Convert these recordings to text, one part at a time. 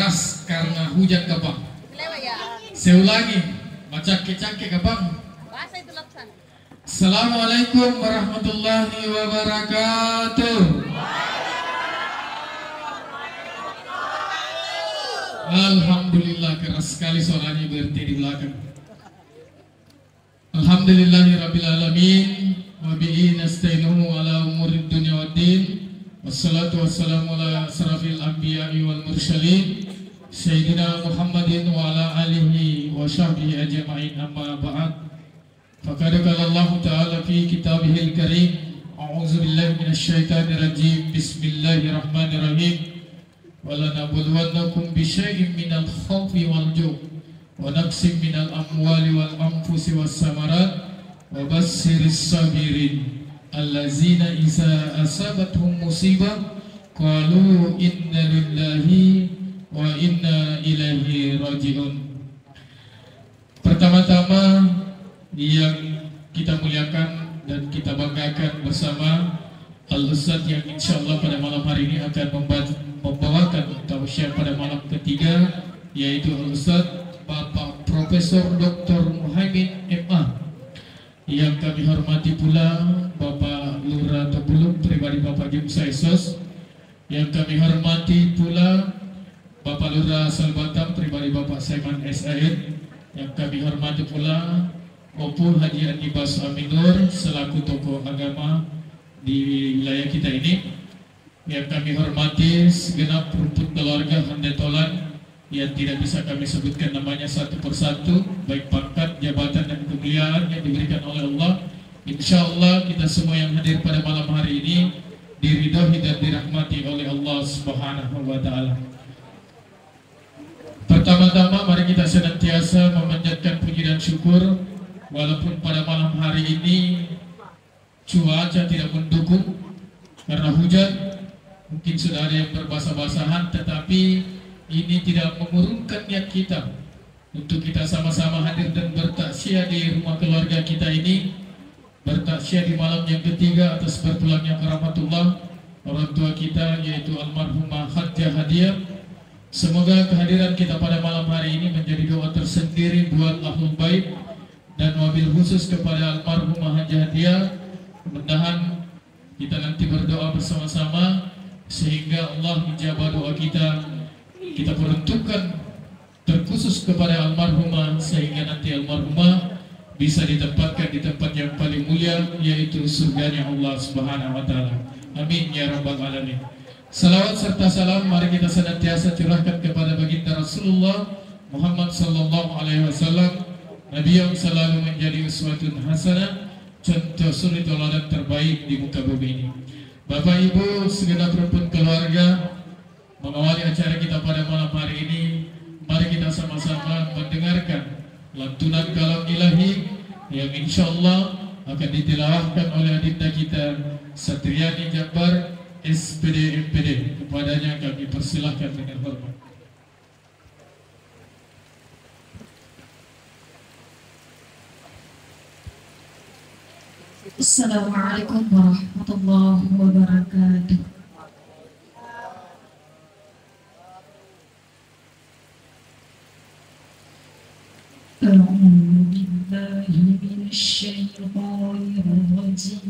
deras karena hujan Kapang. Saya ulangi, macake-cake Kapang. Assalamualaikum warahmatullahi wabarakatuh. Alhamdulillah, keras sekali suaranya berarti di belakang. Alhamdulillahirabbil alamin wa bihi nasta'inuhu ala umurid dunya waddin. Wassalatu wassalamu ala asrafil anbiya'i wal mursalin sayyidina Muhammadin wa ala alihi wa sahbihi ajma'in, amma ba'd. Faqad qala Allah ta'ala fi kitabihil karim, a'udzu billahi minasy syaithanir rajim, bismillahirrahmanirrahim. وَلَنَبْلُوَنَّكُمْ بِشَيْءٍ مِنَ الْخَوْفِ وَالْجُوعِ وَنَقْصٍ مِنَ الْأَمْوَالِ وَالْأَنفُسِ وَالثَّمَرَاتِ وَبَشِّرِ الصَّابِرِينَ الَّذِينَ إِذَا أَصَابَتْهُمْ مُصِيبَةٌ قَالُوا إِنَّا لِلَّهِ وَإِنَّا إِلَيْهِ رَاجِعُونَ. Pertama-tama yang kita muliakan dan kita banggakan bersama Al-Ustadz yang insya Allah pada malam hari ini akan membawakan tausiah pada malam ketiga, yaitu Al-Ustadz Bapak Profesor Dr. Muhaimin MA. Yang kami hormati pula Bapak Lurah Tebulung, pribadi Bapak Jumsa Esos. Yang kami hormati pula Bapak Lurah Salbatam, pribadi Bapak Saiman SAN. Yang kami hormati pula Bapak Haji Anibas Aminur selaku tokoh agama di wilayah kita ini. Yang kami hormati segenap rumput keluarga Handetolan yang tidak bisa kami sebutkan namanya satu persatu, baik pangkat, jabatan dan kemuliaan yang diberikan oleh Allah. Insya Allah kita semua yang hadir pada malam hari ini diridhoi dan dirahmati oleh Allah Subhanahu wa Ta'ala. Pertama-tama mari kita senantiasa memanjatkan puji dan syukur, walaupun pada malam hari ini cuaca tidak mendukung karena hujan, mungkin sudah ada yang berbasah-basahan, tetapi ini tidak mengurungkan niat kita untuk kita sama-sama hadir dan bertaksiah di rumah keluarga kita ini, bertaksiah di malam yang ketiga atas berpulangnya karamatullah orang tua kita, yaitu almarhumah Khadijah Hadiah. Semoga kehadiran kita pada malam hari ini menjadi doa tersendiri buat Ahlul Bait dan wabil khusus kepada almarhumah Hajah Hadiah. Mudah-mudahan kita nanti berdoa bersama-sama sehingga Allah ijabah doa kita. Kita peruntukkan terkhusus kepada almarhumah sehingga nanti almarhumah bisa ditempatkan di tempat yang paling mulia, yaitu surganya Allah Subhanahu wa Ta'ala. Amin ya rabbal alamin. Salawat serta salam mari kita senantiasa curahkan kepada baginda Rasulullah Muhammad sallallahu alaihi wasallam, Nabi yang selalu menjadi uswatun hasanah, contoh suri teladan terbaik di muka bumi ini. Bapak Ibu segenap rumpun keluarga, mengawali acara kita pada malam hari ini, mari kita sama-sama mendengarkan lantunan kalam ilahi yang insya Allah akan ditilawahkan oleh adinda kita Satriani Jabar SPD MPD. Kepadanya kami persilahkan dengan hormat. Assalamualaikum warahmatullahi wabarakatuh. A'udzu billahi minasy syaithanir rajim.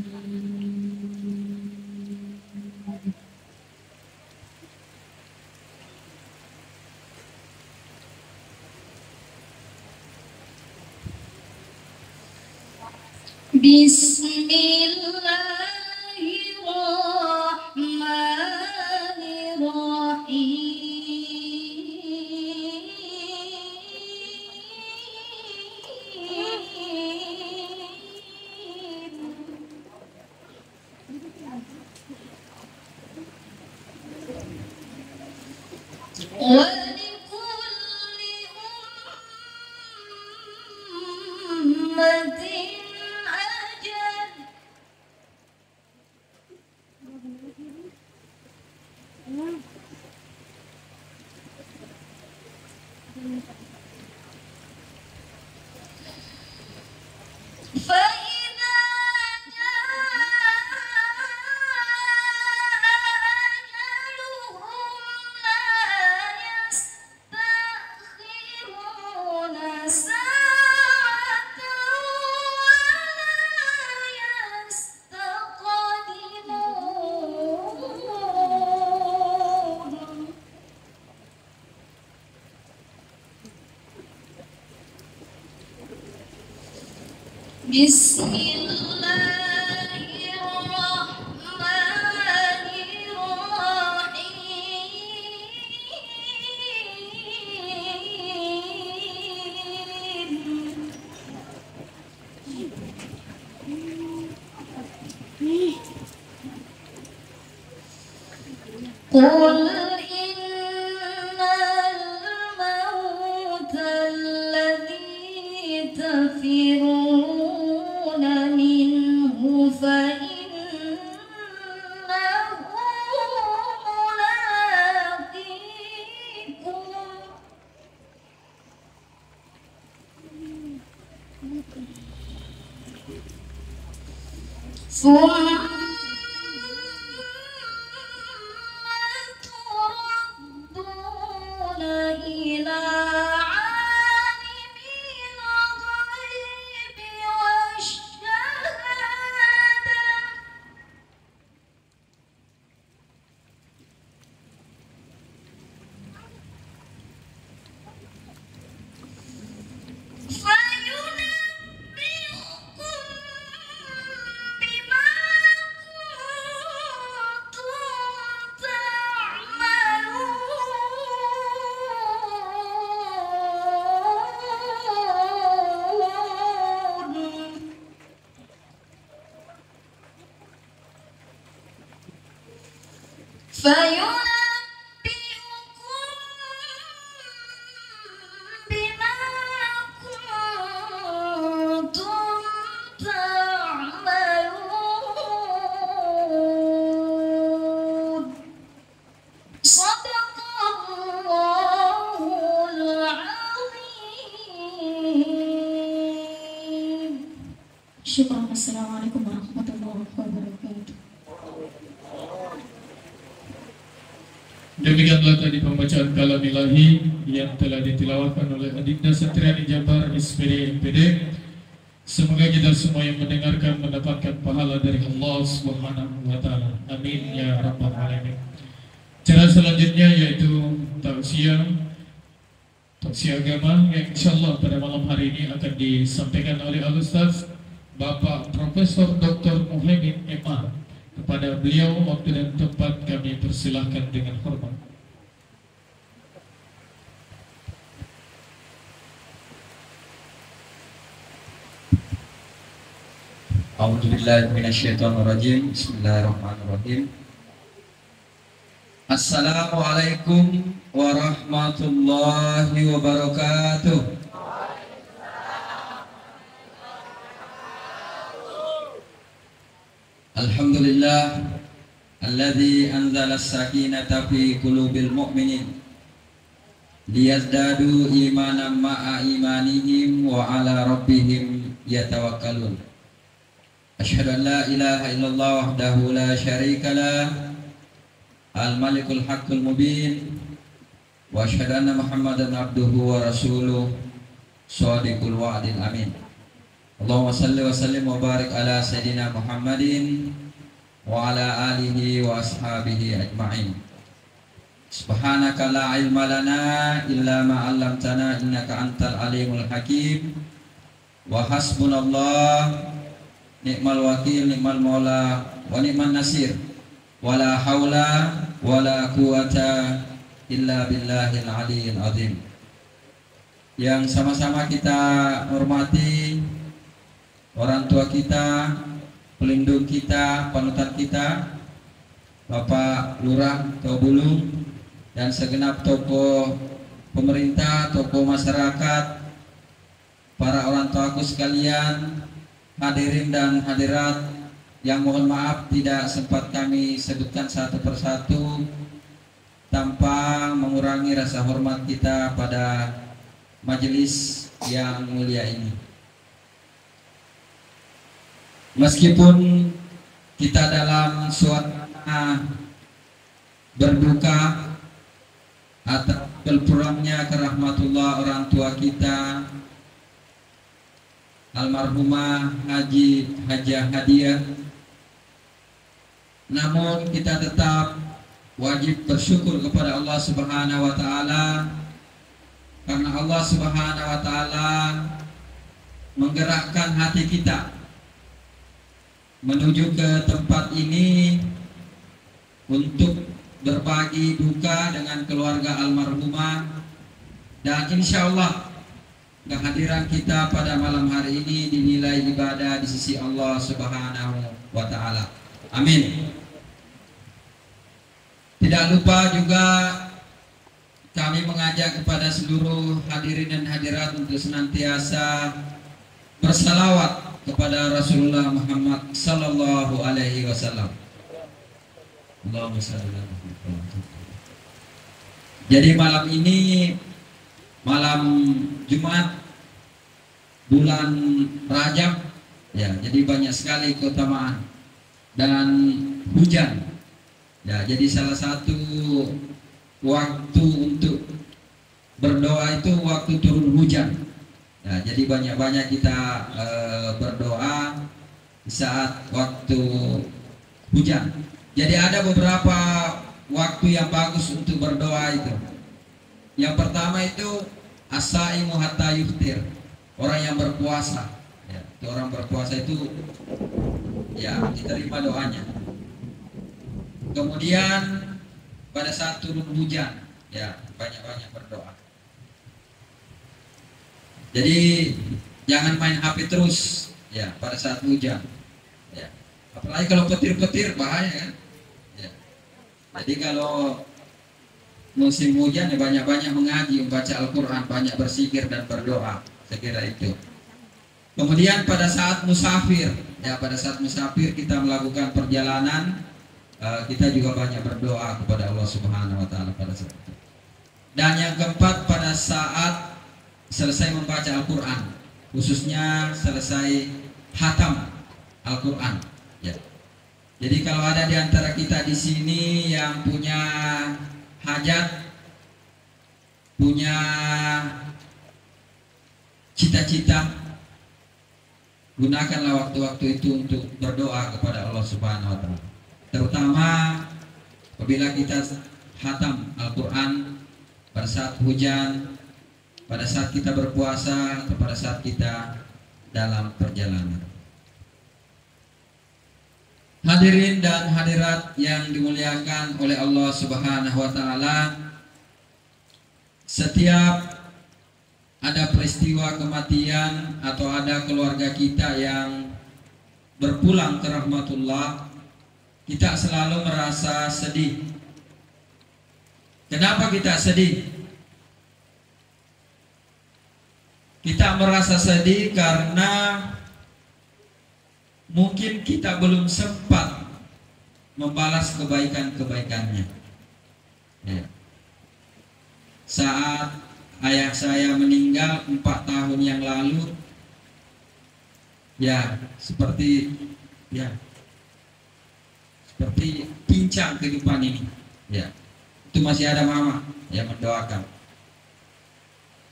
قل إن الموت الذي تفرون منه فإنه ملاقيكم ثم تردون إلى عالم الغيب والشهادة فينبئكم بما كنتم تعملون بما كنتم تعملون صدق الله العظيم. شكرا. السلام عليكم ورحمة الله وبركاته. Demikianlah tadi pembacaan kalam ilahi yang telah ditilawahkan oleh Adinda Satriani Jabar SPD MPD. Semoga kita semua yang mendengarkan mendapatkan pahala dari Allah Subhanahu wa taala. Amin ya rabbal alamin. Cara selanjutnya yaitu tausiah agama yang insyaallah pada malam hari ini akan disampaikan oleh Al-Ustaz Bapak Profesor Dr. Muhammad Emar. Kepada beliau waktu dan tempat kami persilahkan dengan hormat. A'udzubillahi minasyaitonirrajim. Bismillahirrahmanirrahim. Assalamualaikum warahmatullahi wabarakatuh. Alhamdulillah alladzi anzala as-sakinata fi qulubil mu'minin liyazdadu imanan ma'a imanihim wa ala rabbihim yatawakkalun. Asyhadu an la ilaha illallah wahdahu la syarika lah al-malikul haqqul mubin wa asyhadu anna muhammadan abduhu wa rasuluh shadiqul wa'dil amin. Allahumma salli wa sallim wa barik ala sayyidina Muhammadin wa ala alihi wa ashabihi ajma'in. Subhanaka la ilma lana illa ma 'allamtana innaka antal alimul hakim. Wa hasbunallah ni'mal wakil ni'mal maula wa ni'man nasir. Wa la haula wa la quwata illa billahil aliyyil azim. Yang sama-sama kita hormati orang tua kita, pelindung kita, panutan kita, Bapak Lurah Tobulung dan segenap tokoh pemerintah, tokoh masyarakat, para orang tuaku sekalian, hadirin dan hadirat yang mohon maaf tidak sempat kami sebutkan satu persatu tanpa mengurangi rasa hormat kita pada majelis yang mulia ini. Meskipun kita dalam suasana berduka atas berpulangnya ke rahmatullah orang tua kita almarhumah Hajah Hadiah, namun kita tetap wajib bersyukur kepada Allah Subhanahu wa taala karena Allah Subhanahu wa taala menggerakkan hati kita menuju ke tempat ini untuk berbagi duka dengan keluarga almarhumah, dan insya Allah kehadiran kita pada malam hari ini dinilai ibadah di sisi Allah Subhanahu wa Ta'ala. Amin. Tidak lupa juga kami mengajak kepada seluruh hadirin dan hadirat untuk senantiasa bersalawat kepada Rasulullah Muhammad sallallahu alaihi wasallam. Allahumma shalli ala Muhammad. Jadi malam ini malam Jumat bulan Rajab ya, jadi banyak sekali keutamaan dan hujan ya, jadi salah satu waktu untuk berdoa itu waktu turun hujan ya, jadi banyak-banyak kita berdoa saat waktu hujan. Jadi ada beberapa waktu yang bagus untuk berdoa itu. Yang pertama itu as-saimu hatta yuftir, orang yang berpuasa ya, itu orang berpuasa itu ya diterima doanya. Kemudian pada saat turun hujan ya, banyak-banyak berdoa. Jadi jangan main HP terus ya pada saat hujan ya, apalagi kalau petir-petir bahaya kan ya. Jadi kalau musim hujan ya banyak-banyak mengaji, membaca Al-Quran, banyak berzikir dan berdoa, saya kira itu. Kemudian pada saat musafir ya, pada saat musafir kita melakukan perjalanan, kita juga banyak berdoa kepada Allah Subhanahu wa Ta'ala pada saat itu. Dan yang keempat, pada saat selesai membaca Al-Quran, khususnya selesai khatam Al-Quran ya. Jadi kalau ada di antara kita di sini yang punya hajat, punya cita-cita, gunakanlah waktu-waktu itu untuk berdoa kepada Allah Subhanahu wa Ta'ala. Terutama apabila kita khatam Al-Quran pada saat hujan, pada saat kita berpuasa, atau pada saat kita dalam perjalanan. Hadirin dan hadirat yang dimuliakan oleh Allah Subhanahu wa Ta'ala, setiap ada peristiwa kematian atau ada keluarga kita yang berpulang ke rahmatullah, kita selalu merasa sedih. Kenapa kita sedih? Kita merasa sedih karena mungkin kita belum sempat membalas kebaikan-kebaikannya ya. Saat ayah saya meninggal 4 tahun yang lalu ya, seperti pincang kehidupan ini ya, itu masih ada mama yang mendoakan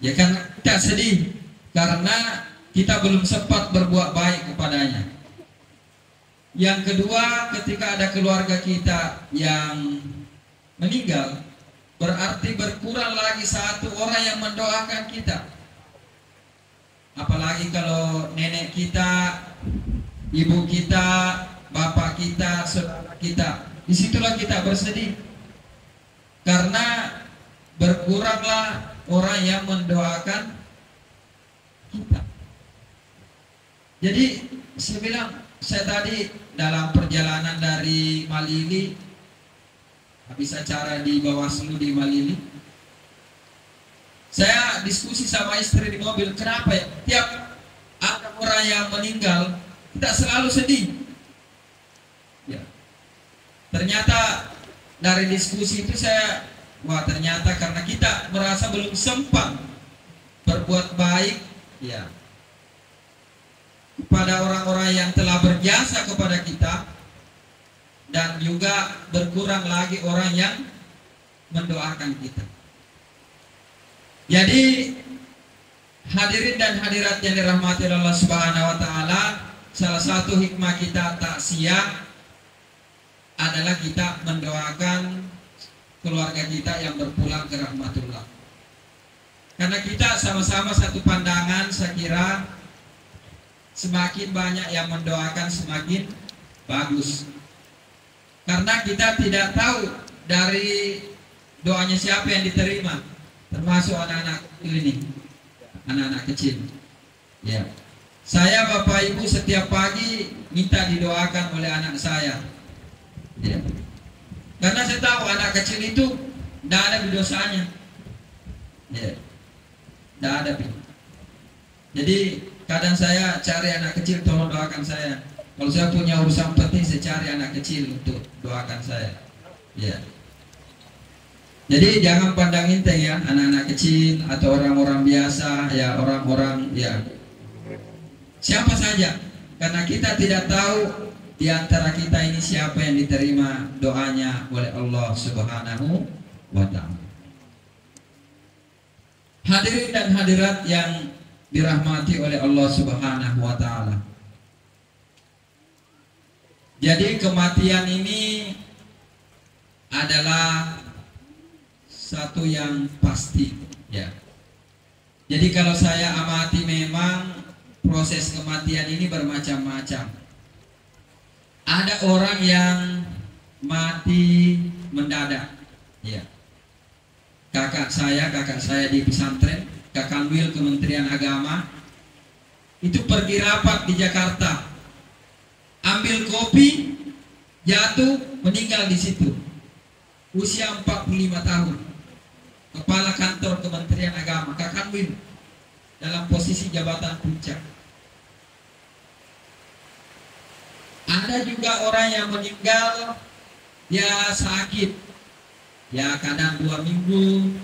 ya kan. Kita sedih karena kita belum sempat berbuat baik kepadanya. Yang kedua, ketika ada keluarga kita yang meninggal, berarti berkurang lagi satu orang yang mendoakan kita. Apalagi kalau nenek kita, ibu kita, bapak kita, saudara kita, disitulah kita bersedih karena berkuranglah orang yang mendoakan kita. Jadi saya bilang, saya tadi dalam perjalanan dari Malili, habis acara di Bawaslu di Malili, saya diskusi sama istri di mobil, kenapa ya tiap ada orang yang meninggal kita selalu sedih ya. Ternyata dari diskusi itu ternyata karena kita merasa belum sempat berbuat baik ya kepada orang-orang yang telah berjasa kepada kita, dan juga berkurang lagi orang yang mendoakan kita. Jadi hadirin dan hadirat yang dirahmati Allah Subhanahu wa Ta'ala, salah satu hikmah kita takziah adalah kita mendoakan keluarga kita yang berpulang ke rahmatullah. Karena kita sama-sama satu pandangan, saya kira semakin banyak yang mendoakan semakin bagus. Karena kita tidak tahu dari doanya siapa yang diterima, termasuk anak-anak ini, anak-anak kecil. Ya, saya Bapak Ibu setiap pagi minta didoakan oleh anak saya. Ya. Karena saya tahu anak kecil itu tidak ada dosanya. Ya. Tidak ada. Jadi kadang saya cari anak kecil, tolong doakan saya. Kalau saya punya urusan penting, saya cari anak kecil untuk doakan saya. Ya. Jadi jangan pandang enteng ya anak-anak kecil atau orang-orang biasa, ya orang-orang ya siapa saja. Karena kita tidak tahu di antara kita ini siapa yang diterima doanya oleh Allah Subhanahu wa ta'ala. Hadirin dan hadirat yang dirahmati oleh Allah Subhanahu wa ta'ala. Jadi kematian ini adalah satu yang pasti, ya. Jadi kalau saya amati memang proses kematian ini bermacam-macam. Ada orang yang mati mendadak, ya. Kakak saya di pesantren, Kakak Wil Kementerian Agama, itu pergi rapat di Jakarta, ambil kopi, jatuh, meninggal di situ. Usia 45 tahun. Kepala Kantor Kementerian Agama, Kakak Wil, dalam posisi jabatan puncak. Ada juga orang yang meninggal, dia sakit, ya kadang 2 minggu,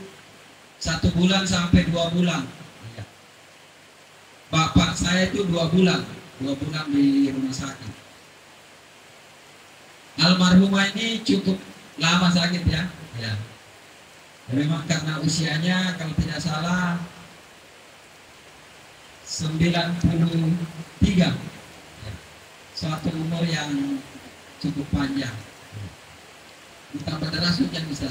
1 bulan sampai 2 bulan. Bapak saya itu 2 bulan di rumah sakit. Almarhumah ini cukup lama sakit ya. Ya. Memang karena usianya kalau tidak salah 93, suatu umur yang cukup panjang. Ditambah deras hujan besar.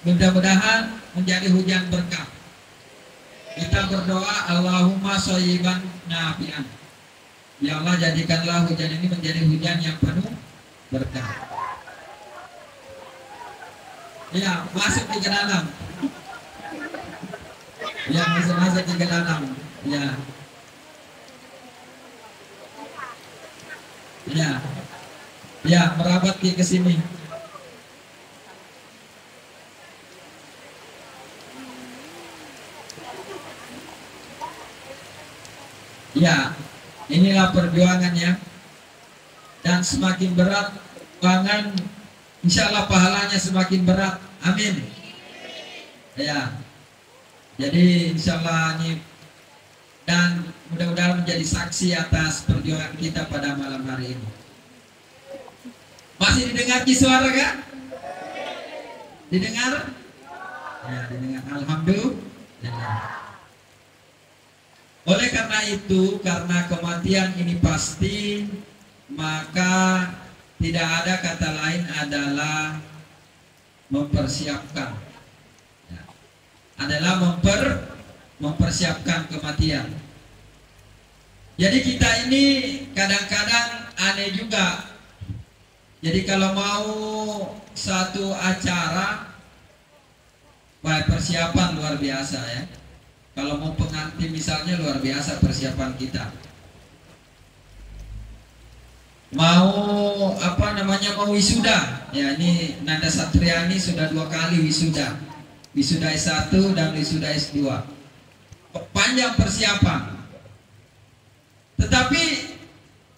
Mudah-mudahan menjadi hujan berkah. Kita berdoa Allahumma shayyiban nafi'an. Ya Allah, jadikanlah hujan ini menjadi hujan yang penuh berkah. Ya, masuk ke dalam. Ya, masuk ke dalam. Ya. Ya. Ya, merapat ke sini. Ya, inilah perjuangannya. Dan semakin berat perjuangan, insya Allah pahalanya semakin berat. Amin. Ya. Jadi insya Allah ini, dan mudah-mudahan menjadi saksi atas perjuangan kita pada malam hari ini. Masih didengar suara kan? Didengar? Ya, didengar. Alhamdulillah. Oleh karena itu, karena kematian ini pasti, maka tidak ada kata lain adalah mempersiapkan, ya. Adalah mempersiapkan kematian. Jadi kita ini kadang-kadang aneh juga. Jadi kalau mau satu acara, baik persiapan luar biasa ya. Kalau mau pengantin misalnya luar biasa persiapan kita. Mau mau wisuda, ya ini Nanda Satriani sudah 2 kali wisuda S1 dan wisuda S2, panjang persiapan. Tetapi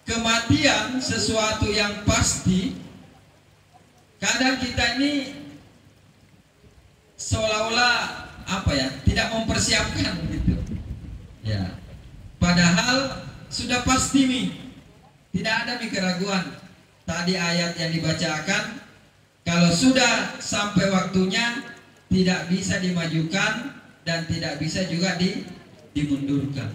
kematian sesuatu yang pasti, kadang kita ini seolah-olah tidak mempersiapkan gitu ya, padahal sudah pasti nih. Tidak ada keraguan. Tadi ayat yang dibacakan, kalau sudah sampai waktunya tidak bisa dimajukan dan tidak bisa juga dimundurkan.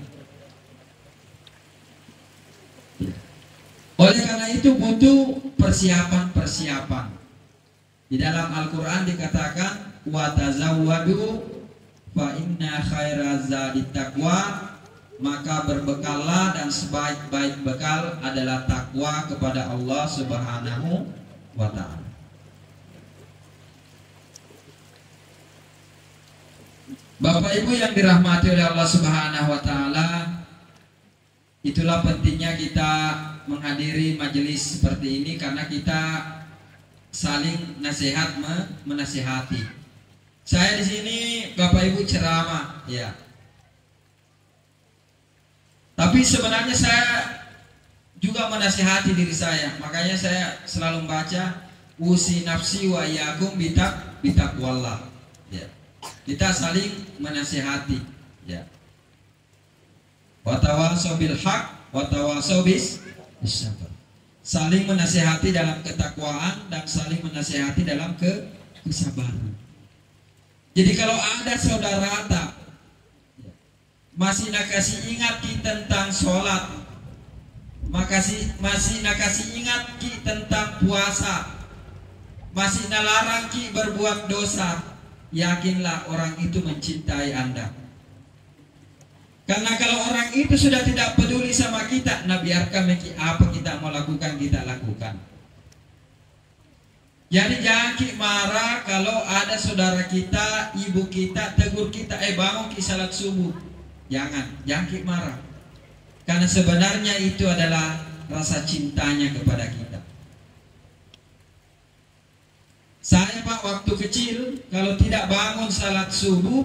Oleh karena itu butuh persiapan. Di dalam Al-Quran dikatakan wa tazawwadu fa inna khairaz zadit taqwa maka berbekallah, dan sebaik-baik bekal adalah takwa kepada Allah Subhanahu wa ta'ala. Bapak Ibu yang dirahmati oleh Allah Subhanahu wa ta'ala, itulah pentingnya kita menghadiri majelis seperti ini, karena kita saling nasihat menasihati. Saya di sini Bapak Ibu ceramah, ya. Tapi sebenarnya saya juga menasihati diri saya. Makanya saya selalu membaca usi nafsi wa iyyakum bitaqwallah. Ya. Kita saling menasihati, ya. Wa tawasau bil haq wa tawasau bis sabr. Saling menasihati dalam ketakwaan dan saling menasihati dalam kesabaran. Jadi kalau ada saudara tak masih nak kasih ingat ki tentang sholat, masih nak kasih ingat ki tentang puasa, masih nalarang ki berbuat dosa, yakinlah orang itu mencintai Anda. Karena kalau orang itu sudah tidak peduli sama kita, nah biarkan apa kita mau lakukan, kita lakukan. Jadi jangan ki marah kalau ada saudara kita, ibu kita tegur kita, bangun ki salat subuh. Jangan ki marah. Karena sebenarnya itu adalah rasa cintanya kepada kita. Saya Pak waktu kecil kalau tidak bangun salat subuh,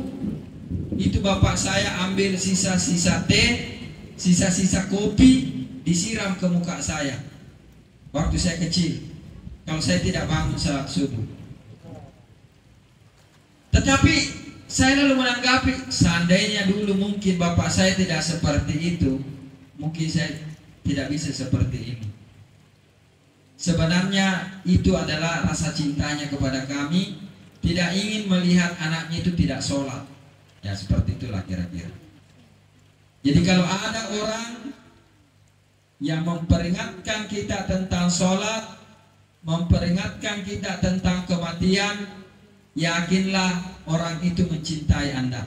itu bapak saya ambil sisa-sisa teh, sisa-sisa kopi, disiram ke muka saya. Waktu saya kecil, kalau saya tidak bangun salat subuh. Tetapi saya lalu menanggapi, seandainya dulu mungkin bapak saya tidak seperti itu, mungkin saya tidak bisa seperti ini. Sebenarnya itu adalah rasa cintanya kepada kami, tidak ingin melihat anaknya itu tidak sholat. Ya seperti itulah kira-kira. Jadi kalau ada orang yang memperingatkan kita tentang sholat, memperingatkan kita tentang kematian, yakinlah orang itu mencintai Anda.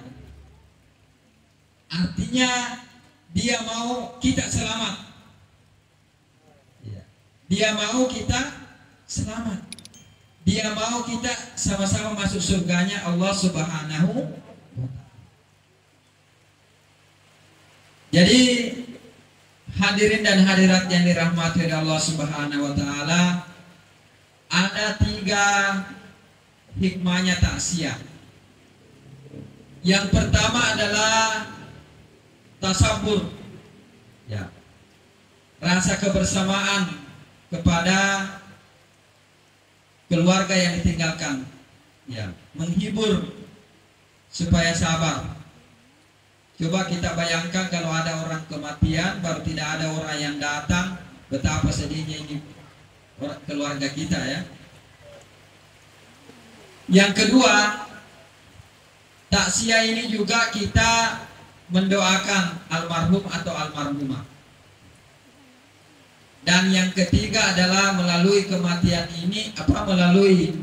Artinya dia mau kita selamat. Dia mau kita selamat. Dia mau kita sama-sama masuk surganya Allah Subhanahu wa ta'ala. Jadi hadirin dan hadirat yang dirahmati oleh Allah Subhanahu wa ta'ala, ada 3 hikmahnya takziah. Yang pertama adalah tasabur, ya, rasa kebersamaan kepada keluarga yang ditinggalkan, ya, menghibur supaya sabar. Coba kita bayangkan kalau ada orang kematian baru tidak ada orang yang datang, betapa sedihnya ini keluarga kita, ya. Yang kedua, takziah ini juga kita mendoakan almarhum atau almarhumah. Dan yang ketiga adalah melalui kematian ini, melalui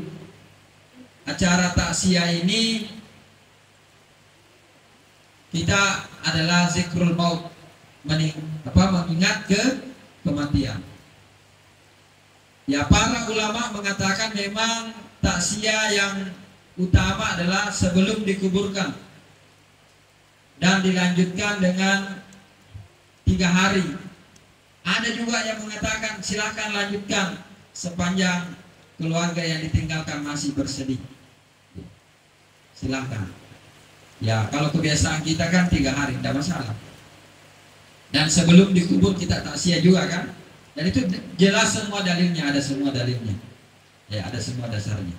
acara takziah ini, kita adalah zikrul maut, mengingat kematian. Ya, para ulama mengatakan memang takziah yang utama adalah sebelum dikuburkan dan dilanjutkan dengan 3 hari. Ada juga yang mengatakan silakan lanjutkan sepanjang keluarga yang ditinggalkan masih bersedih. Silakan. Ya, kalau kebiasaan kita kan 3 hari, tidak masalah. Dan sebelum dikubur kita takziah juga kan. Dan itu jelas semua dalilnya, ada semua dalilnya. Ya, ada semua dasarnya.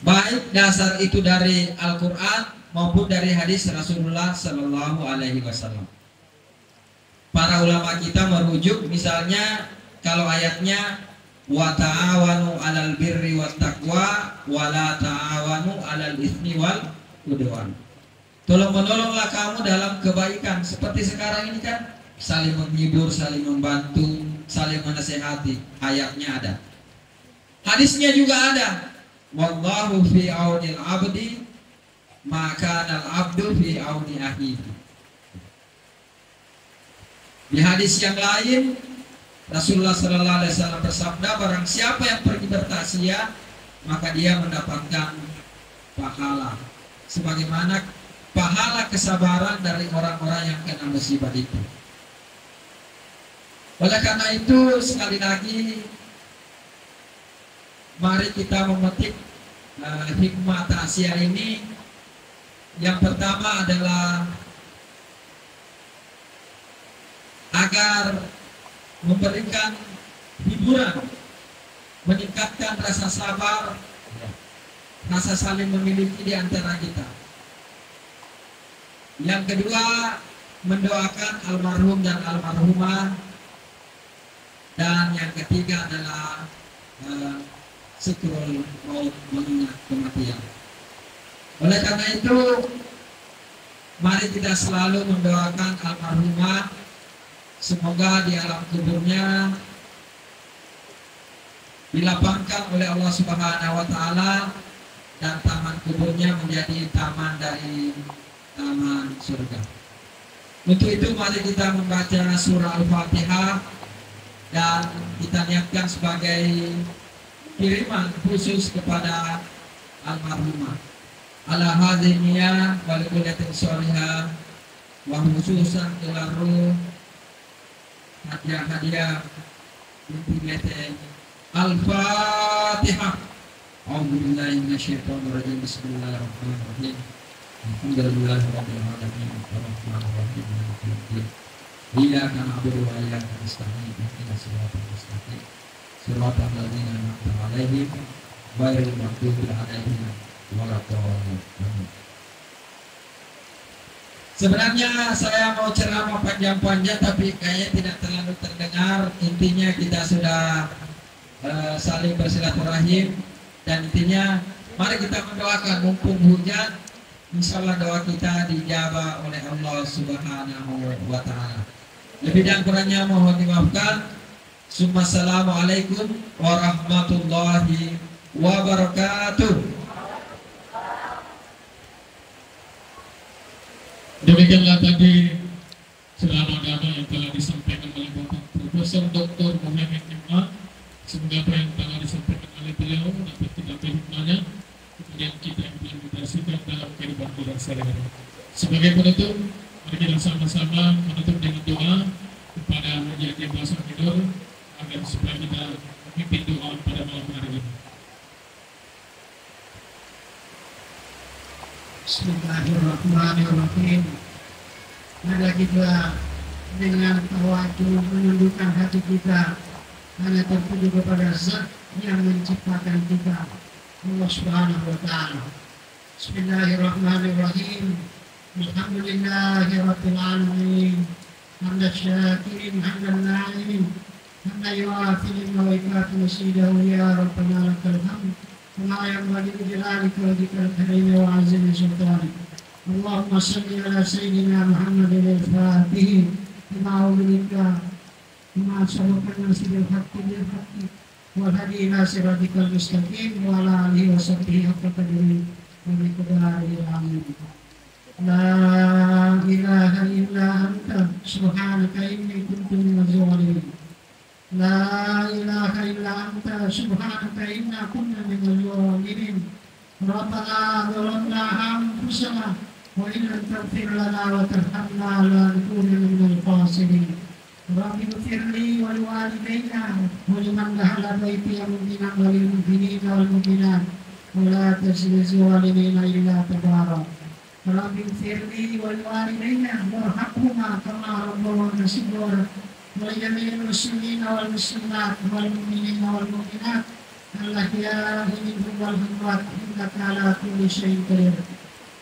Baik dasar itu dari Al-Quran maupun dari hadis Rasulullah Sallallahu Alaihi Wasallam. Para ulama kita merujuk misalnya kalau ayatnya wa ta'awanu 'alal birri wat taqwa wa la ta'awanu 'alal itsmi wal udwan. Tolong-menolonglah kamu dalam kebaikan. Seperti sekarang ini kan saling menghibur, saling membantu, saling menasehati. Ayatnya ada. Hadisnya juga ada. Wallahu fi aunil abdi maka al abdu fi auni akhihi. Di hadis yang lain Rasulullah Sallallahu Alaihi Wasallam bersabda, barang siapa yang pergi bertaziah maka dia mendapatkan pahala sebagaimana pahala kesabaran dari orang-orang yang kena musibah itu. Oleh karena itu sekali lagi mari kita memetik hikmah taziah ini. Yang pertama adalah agar memberikan hiburan, meningkatkan rasa sabar, rasa saling memiliki di antara kita. Yang kedua, mendoakan almarhum dan almarhumah. Dan yang ketiga adalah zikrul maut, mengingat kematian. Oleh karena itu, mari kita selalu mendoakan almarhumah, semoga di alam kuburnya dilapangkan oleh Allah Subhanahu wa taala dan taman kuburnya menjadi taman dari taman surga. Untuk itu mari kita membaca surah Al-Fatihah dan kita niatkan sebagai kiriman khusus kepada almarhumah. Ala hadhihi wal kullatin sholihah wa khususan ila ruh hadiah binti Al-Fatihah. A'udzubillahi minasyaitonir rajim. Bismillahirrahmanirrahim. Alhamdulillahirabbil alamin arrahmanir rahim maliki yaumiddin. Iyyaka na'budu wa iyyaka nasta'in. Ihdinas siratal mustaqim. Siratal ladzina an'amta 'alaihim ghairil maghdubi 'alaihim waladdallin. Sebenarnya saya mau ceramah panjang-panjang tapi kayaknya tidak terlalu terdengar. Intinya kita sudah saling bersilaturahim dan intinya mari kita mendoakan mumpung hujan, insyaallah doa kita dijabah oleh Allah Subhanahu wa taala. Lebih dan kurangnya mohon dimaafkan. Assalamualaikum warahmatullahi wabarakatuh. Demikianlah tadi ceramah agama yang telah disampaikan oleh Bapak Profesor Dr. Muhammad Imam. Semoga apa yang telah disampaikan oleh beliau dapat kita hikmahnya, kemudian kita implementasikan dalam kehidupan kita sehari-hari. Sebagai penutup, mari kita sama-sama menutup dengan doa kepada Haji Haji Basar Hidur agar supaya kita memimpin doa pada malam hari ini. Bismillahirrahmanirrahim. Mari kita dengan tawadhu menundukkan hati kita hanya tertuju kepada Zat yang menciptakan kita, Allah Subhanahu wa taala. Bismillahirrahmanirrahim. Alhamdulillahirabbil alamin. Hamdan syakirin hamdan na'imin. Hamdan yu'afi wa yukafi masidahu ya Rabbana lakal hamd. وما ينبغي بجلالك وذكر الكريم وعزم سلطانك. اللهم صل على سيدنا محمد الفاتح لما أولئك وما سبق الناس بالحق والهدي إلى صراطك المستقيم وعلى آله وصحبه حق قدره ومقداره العظيم. لا إله إلا أنت سبحانك إني كنت من الظالمين. لا إله إلا أنت سبحانك إنا كنا من الظالمين. ربنا ظلمنا أنفسنا وإن لم تغفر لنا وترحمنا لنكونن من الخاسرين. رب اغفر لي ولوالدي ولمن دخل بيتي مؤمنا وللمؤمنين والمؤمنات ولا تزد الظالمين إلا تبارا. رب اغفر لي ولوالدي وارحمهما كما ربونا صغارا ولجميع المسلمين والمسلمات والمؤمنين والمؤمنات الأحياء منهم والأموات إنك على كل شيء قدير.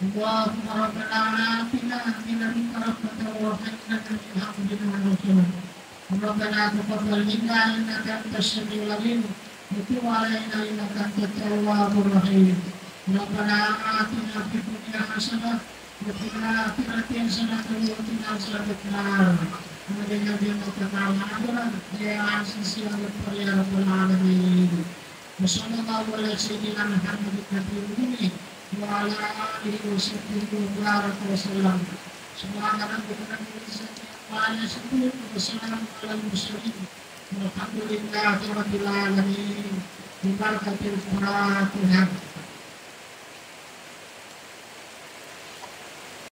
اللهم ربنا آتنا من لدنك رحمة وهب لنا من أمرنا رشدا. ربنا تقبل منا إنك أنت السميع العليم وتب علينا إنك أنت التواب الرحيم. ربنا آتنا في الدنيا حسنة وفي الآخرة حسنة وقنا عذاب النار. Kemudian dia mengatakan aturan dia asisi yang berperiar Rabbul Alamin. Wassallallahu ala sayyidina Muhammadin nabiyil ummi wa ala alihi wa sahbihi wa baraka wa sallam. Subhana rabbika rabbil izzati wassalamu ala al-mursalin walhamdulillahi rabbil alamin bi barakatil Qur'anil